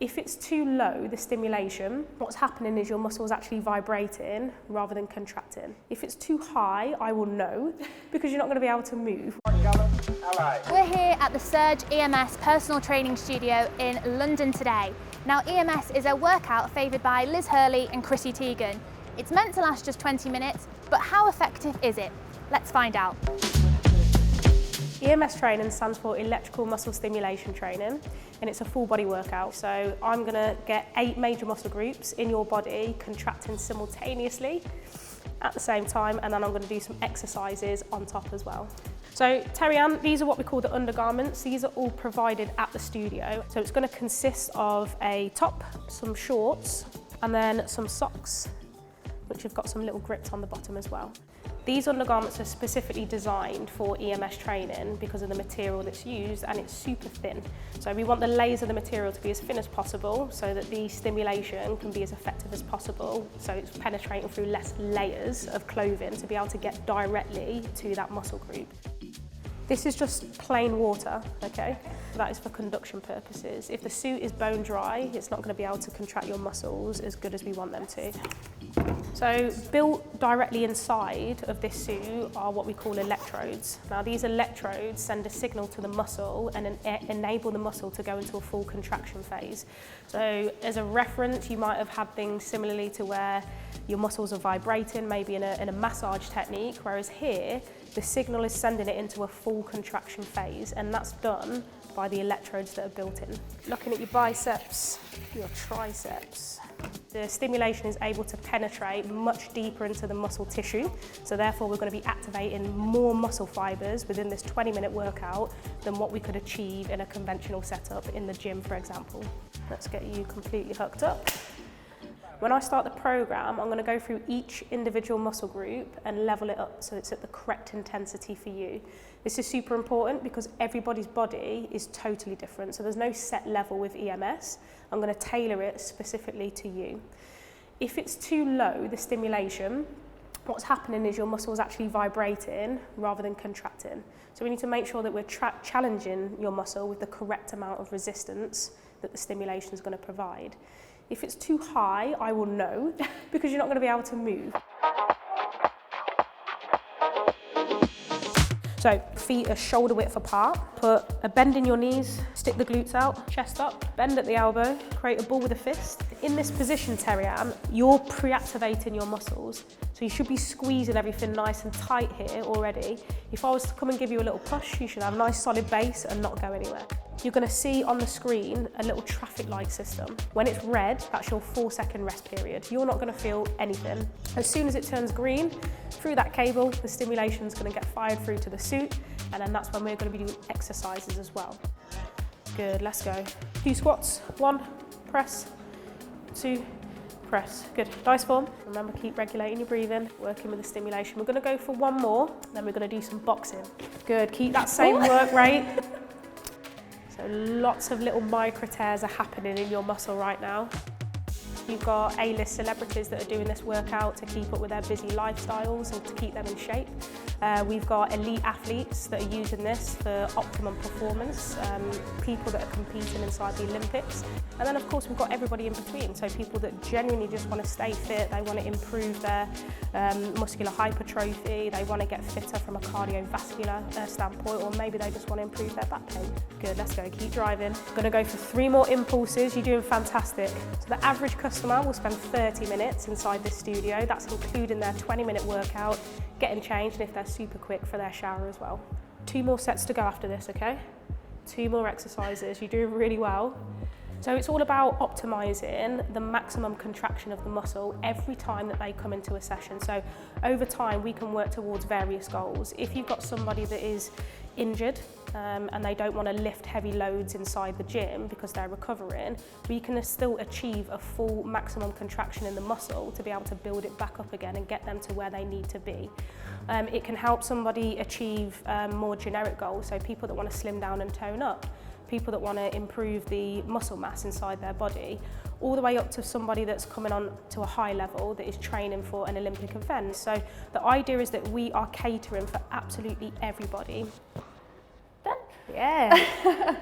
If it's too low, the stimulation, what's happening is your muscle's actually vibrating rather than contracting. If it's too high, I will know, because you're not going to be able to move. We're here at the Surge EMS Personal Training Studio in London today. Now, EMS is a workout favoured by Liz Hurley and Chrissy Teigan. It's meant to last just 20 minutes, but how effective is it? Let's find out. EMS training stands for electrical muscle stimulation training, and it's a full body workout. So I'm going to get 8 major muscle groups in your body contracting simultaneously at the same time, and then I'm going to do some exercises on top as well. So Terry-Ann, these are what we call the undergarments. These are all provided at the studio. So it's going to consist of a top, some shorts, and then some socks, which have got some little grips on the bottom as well. These undergarments are specifically designed for EMS training because of the material that's used, and it's super thin. So we want the layers of the material to be as thin as possible so that the stimulation can be as effective as possible. So it's penetrating through less layers of clothing to be able to get directly to that muscle group. This is just plain water, okay? That is for conduction purposes. If the suit is bone dry, it's not going to be able to contract your muscles as good as we want them to. So built directly inside of this suit are what we call electrodes. Now these electrodes send a signal to the muscle and enable the muscle to go into a full contraction phase. So as a reference, you might have had things similarly to where your muscles are vibrating, maybe in a massage technique, whereas here, the signal is sending it into a full contraction phase, and that's done by the electrodes that are built in. Looking at your biceps, your triceps, the stimulation is able to penetrate much deeper into the muscle tissue, so therefore we're going to be activating more muscle fibers within this 20-minute workout than what we could achieve in a conventional setup in the gym, for example. Let's get you completely hooked up. When I start the program, I'm going to go through each individual muscle group and level it up so it's at the correct intensity for you. This is super important because everybody's body is totally different, so there's no set level with EMS. I'm going to tailor it specifically to you. If it's too low, the stimulation, what's happening is your muscle's actually vibrating rather than contracting. So we need to make sure that we're challenging your muscle with the correct amount of resistance that the stimulation is going to provide. If it's too high, I will know, because you're not going to be able to move. So feet are shoulder width apart, put a bend in your knees, stick the glutes out, chest up, bend at the elbow, create a ball with a fist. In this position, Terry-Ann, you're pre-activating your muscles, so you should be squeezing everything nice and tight here already. If I was to come and give you a little push, you should have a nice solid base and not go anywhere. You're going to see on the screen a little traffic light system. When it's red, that's your 4-second rest period. You're not going to feel anything. As soon as it turns green, through that cable, the stimulation is going to get fired through to the suit, and then that's when we're going to be doing exercises as well. Good, let's go. 2 squats, 1, press, 2, press. Good, nice form. Remember, keep regulating your breathing, working with the stimulation. We're going to go for 1 more, then we're going to do some boxing. Good, keep that same work rate. So lots of little micro tears are happening in your muscle right now. You've got A-list celebrities that are doing this workout to keep up with their busy lifestyles and to keep them in shape. We've got elite athletes that are using this for optimum performance, people that are competing inside the Olympics. And then of course we've got everybody in between, so people that genuinely just want to stay fit, they want to improve their muscular hypertrophy, they want to get fitter from a cardiovascular standpoint, or maybe they just want to improve their back pain. Good, let's go, keep driving. Going to go for 3 more impulses, you're doing fantastic. So the average customer will spend 30 minutes inside this studio, that's including their 20-minute workout, getting changed, and if they're super quick, for their shower as well. 2 more sets to go after this, okay? 2 more exercises, you're doing really well. So it's all about optimizing the maximum contraction of the muscle every time that they come into a session. So over time, we can work towards various goals. If you've got somebody that is injured and they don't want to lift heavy loads inside the gym because they're recovering, we can still achieve a full maximum contraction in the muscle to be able to build it back up again and get them to where they need to be. It can help somebody achieve more generic goals, so people that want to slim down and tone up, people that want to improve the muscle mass inside their body, all the way up to somebody that's coming on to a high level that is training for an Olympic event. So the idea is that we are catering for absolutely everybody. Done? Yeah.